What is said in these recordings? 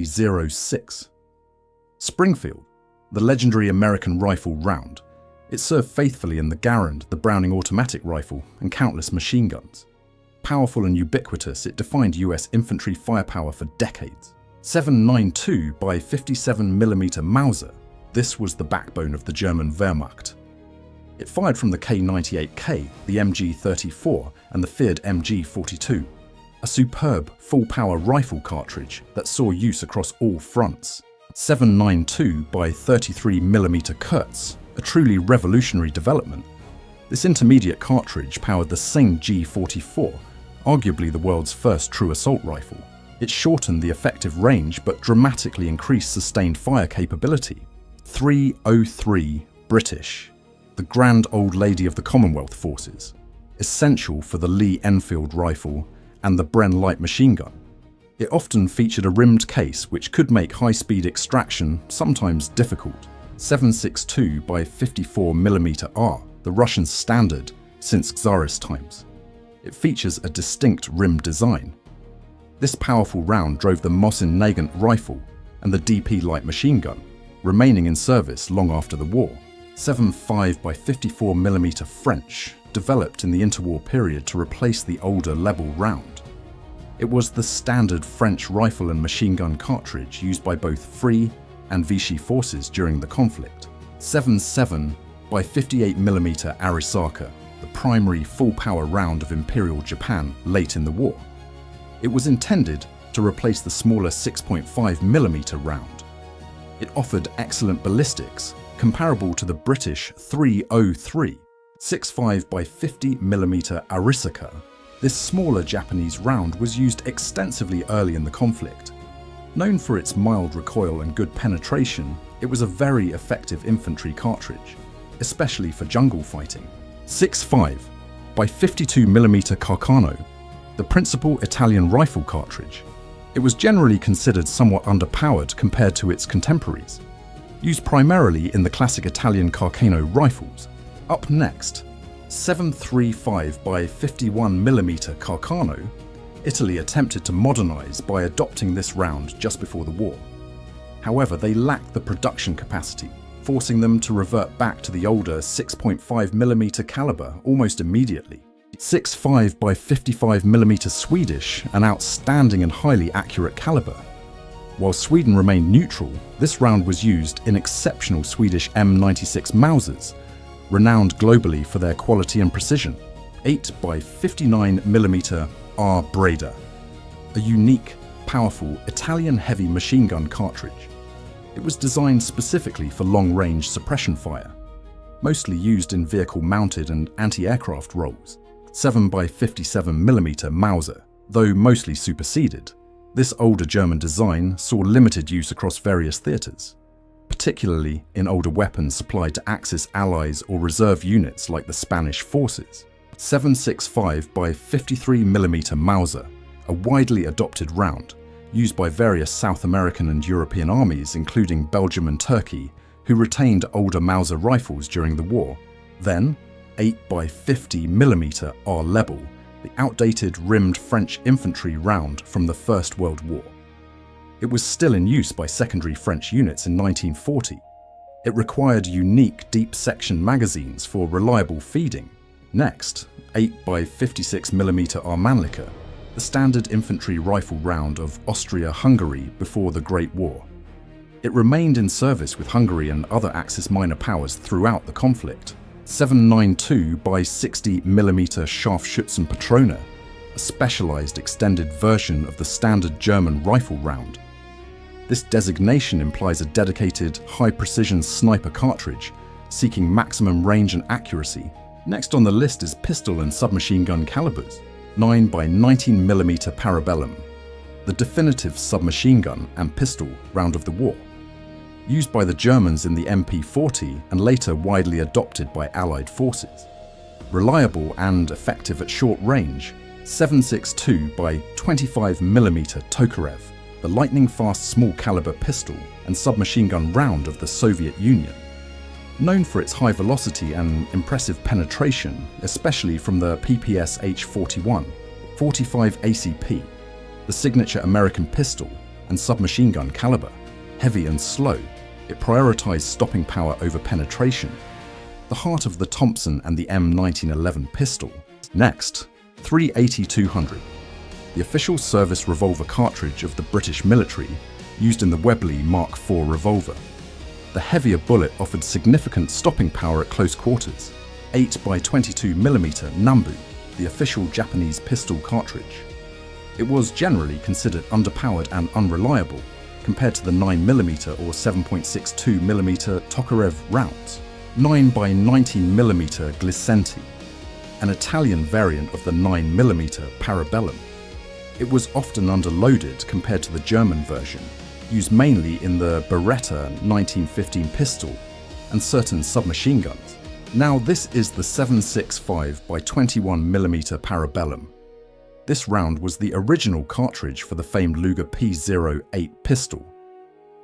WWII. Springfield, the legendary American rifle round. It served faithfully in the Garand, the Browning automatic rifle, and countless machine guns. Powerful and ubiquitous, it defined US infantry firepower for decades. 7.92 by 57mm Mauser. This was the backbone of the German Wehrmacht. It fired from the K98K, the MG34, and the feared MG42. A superb, full-power rifle cartridge that saw use across all fronts. 7.92 by 33mm Kurz, a truly revolutionary development. This intermediate cartridge powered the same G44, arguably the world's first true assault rifle. It shortened the effective range but dramatically increased sustained fire capability. 303 British, the grand old lady of the Commonwealth forces, essential for the Lee Enfield rifle and the Bren light machine gun. It often featured a rimmed case which could make high-speed extraction sometimes difficult. 7.62 by 54mm R, the Russian standard since Czarist times. It features a distinct rimmed design. This powerful round drove the Mosin Nagant rifle and the DP light machine gun, remaining in service long after the war. 7.5 by 54mm French, developed in the interwar period to replace the older Lebel round. It was the standard French rifle and machine gun cartridge used by both Free and Vichy forces during the conflict. 7.7 by 58mm Arisaka, the primary full-power round of Imperial Japan late in the war. It was intended to replace the smaller 6.5mm round. It offered excellent ballistics, comparable to the British 303. 6.5 by 50mm Arisaka. This smaller Japanese round was used extensively early in the conflict. Known for its mild recoil and good penetration, it was a very effective infantry cartridge, especially for jungle fighting. 6.5 by 52mm Carcano, the principal Italian rifle cartridge. It was generally considered somewhat underpowered compared to its contemporaries, used primarily in the classic Italian Carcano rifles. Up next, 7.35 by 51mm Carcano. Italy attempted to modernize by adopting this round just before the war. However, they lacked the production capacity, forcing them to revert back to the older 6.5mm caliber almost immediately. 6.5 by 55mm Swedish, an outstanding and highly accurate caliber. While Sweden remained neutral, this round was used in exceptional Swedish M96 Mausers, renowned globally for their quality and precision. 8 by 59mm R Breda, a unique, powerful Italian heavy machine gun cartridge. It was designed specifically for long-range suppression fire, mostly used in vehicle-mounted and anti-aircraft roles. 7 by 57mm Mauser, though mostly superseded. This older German design saw limited use across various theatres, particularly in older weapons supplied to Axis allies or reserve units like the Spanish forces. 7.65 by 53mm Mauser, a widely adopted round, used by various South American and European armies including Belgium and Turkey, who retained older Mauser rifles during the war. Then, 8 by 50mm R Lebel, the outdated rimmed French infantry round from the First World War. It was still in use by secondary French units in 1940. It required unique deep-section magazines for reliable feeding. Next, 8 by 56mm R Mannlicher, the standard infantry rifle round of Austria-Hungary before the Great War. It remained in service with Hungary and other Axis minor powers throughout the conflict. 7.92 by 60mm Scharfschützenpatrone, a specialized extended version of the standard German rifle round. This designation implies a dedicated, high-precision sniper cartridge, seeking maximum range and accuracy. Next on the list is pistol and submachine gun calibers. 9 by 19mm Parabellum, the definitive submachine gun and pistol round of the war. Used by the Germans in the MP40 and later widely adopted by Allied forces. Reliable and effective at short range, 7.62 by 25mm Tokarev, the lightning-fast small-caliber pistol and submachine gun round of the Soviet Union. Known for its high velocity and impressive penetration, especially from the PPS H-41, 45 ACP, the signature American pistol, and submachine gun caliber. Heavy and slow, it prioritized stopping power over penetration. The heart of the Thompson and the M1911 pistol. Next, .380-200, the official service revolver cartridge of the British military, used in the WWII Mark IV revolver. The heavier bullet offered significant stopping power at close quarters. 8x22mm Nambu, the official Japanese pistol cartridge. It was generally considered underpowered and unreliable compared to the 9mm or 7.62mm Tokarev rounds. 9x19mm Glisenti, an Italian variant of the 9mm Parabellum. It was often underloaded compared to the German version, used mainly in the Beretta 1915 pistol and certain submachine guns. Now this is the 7.65x21mm Parabellum. This round was the original cartridge for the famed Luger P08 pistol.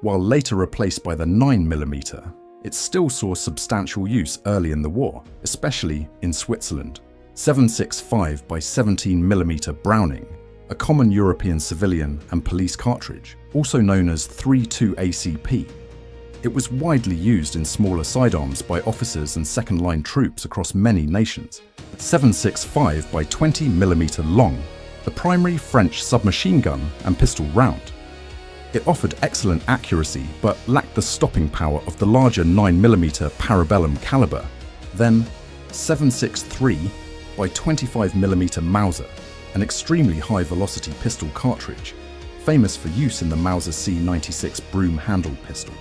While later replaced by the 9mm, it still saw substantial use early in the war, especially in Switzerland. 7.65x17mm Browning, a common European civilian and police cartridge, also known as 3.2 ACP. It was widely used in smaller sidearms by officers and second-line troops across many nations. 7.65x20mm long, the primary French submachine gun and pistol round. It offered excellent accuracy but lacked the stopping power of the larger 9mm Parabellum caliber. Then 7.63x25mm Mauser, an extremely high-velocity pistol cartridge, famous for use in the Mauser C96 broom-handled pistol.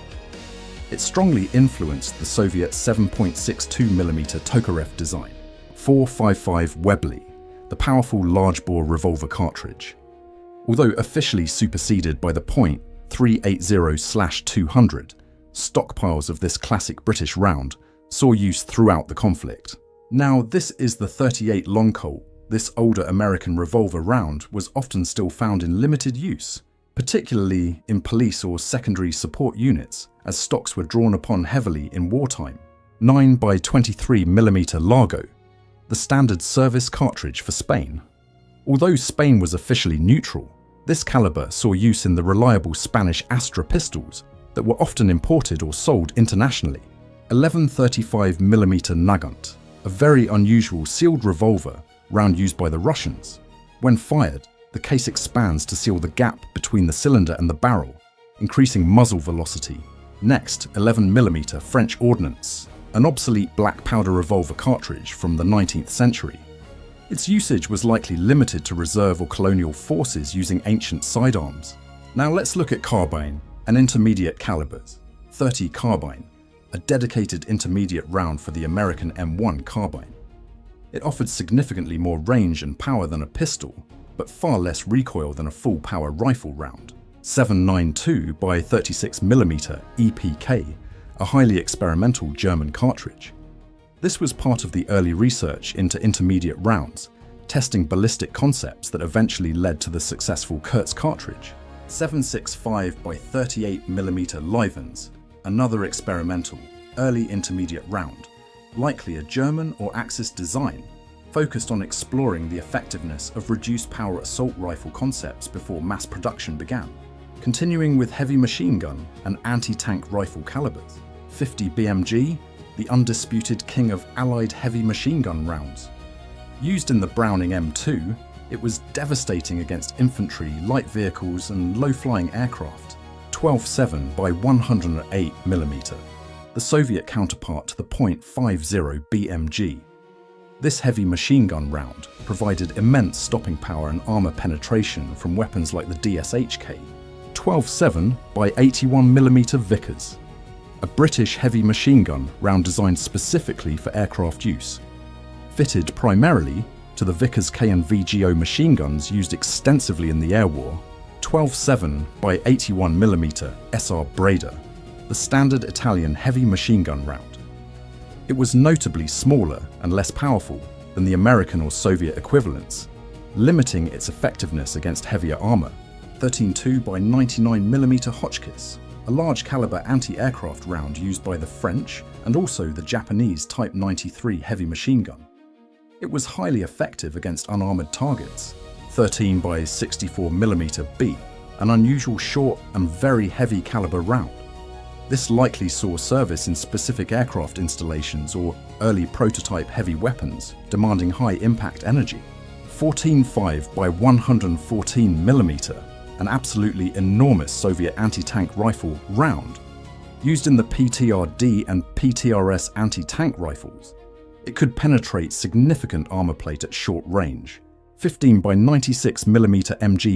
It strongly influenced the Soviet 7.62mm Tokarev design. 4.55 WWII, the powerful large-bore revolver cartridge. Although officially superseded by the .380/200, stockpiles of this classic British round saw use throughout the conflict. Now this is the .38 Long Colt. This older American revolver round was often still found in limited use, particularly in police or secondary support units, as stocks were drawn upon heavily in wartime. 9x23mm Largo, the standard service cartridge for Spain. Although Spain was officially neutral, this caliber saw use in the reliable Spanish Astra pistols that were often imported or sold internationally. 11.35mm Nagant, a very unusual sealed revolver round used by the Russians. When fired, the case expands to seal the gap between the cylinder and the barrel, increasing muzzle velocity. Next, 11mm French Ordnance, an obsolete black powder revolver cartridge from the 19th century. Its usage was likely limited to reserve or colonial forces using ancient sidearms. Now let's look at carbine and intermediate calibers. .30 carbine, a dedicated intermediate round for the American M1 carbine. It offered significantly more range and power than a pistol, but far less recoil than a full-power rifle round. 7.92x36mm EPK, a highly experimental German cartridge. This was part of the early research into intermediate rounds, testing ballistic concepts that eventually led to the successful Kurtz cartridge. 7.65x38mm Livens, another experimental, early intermediate round, likely a German or Axis design, focused on exploring the effectiveness of reduced power assault rifle concepts before mass production began. Continuing with heavy machine gun and anti-tank rifle calibers. 50 BMG, the undisputed king of Allied heavy machine gun rounds. Used in the Browning M2, it was devastating against infantry, light vehicles and low-flying aircraft. 12.7x108mm, the Soviet counterpart to the .50 BMG. This heavy machine gun round provided immense stopping power and armor penetration from weapons like the DSHK. 12.7x81mm Vickers, a British heavy machine gun round designed specifically for aircraft use. Fitted primarily to the Vickers K&VGO machine guns used extensively in the air war. 12.7x81mm SR Breda, the standard Italian heavy machine gun round. It was notably smaller and less powerful than the American or Soviet equivalents, limiting its effectiveness against heavier armor. 13.2x99mm Hotchkiss, a large caliber anti-aircraft round used by the French and also the Japanese Type 93 heavy machine gun. It was highly effective against unarmored targets. 13x64mm B, an unusual short and very heavy caliber round. This likely saw service in specific aircraft installations or early prototype heavy weapons demanding high impact energy. 14.5 by 114mm, an absolutely enormous Soviet anti-tank rifle round, used in the PTRD and PTRS anti-tank rifles. It could penetrate significant armor plate at short range. 15 by 96mm MG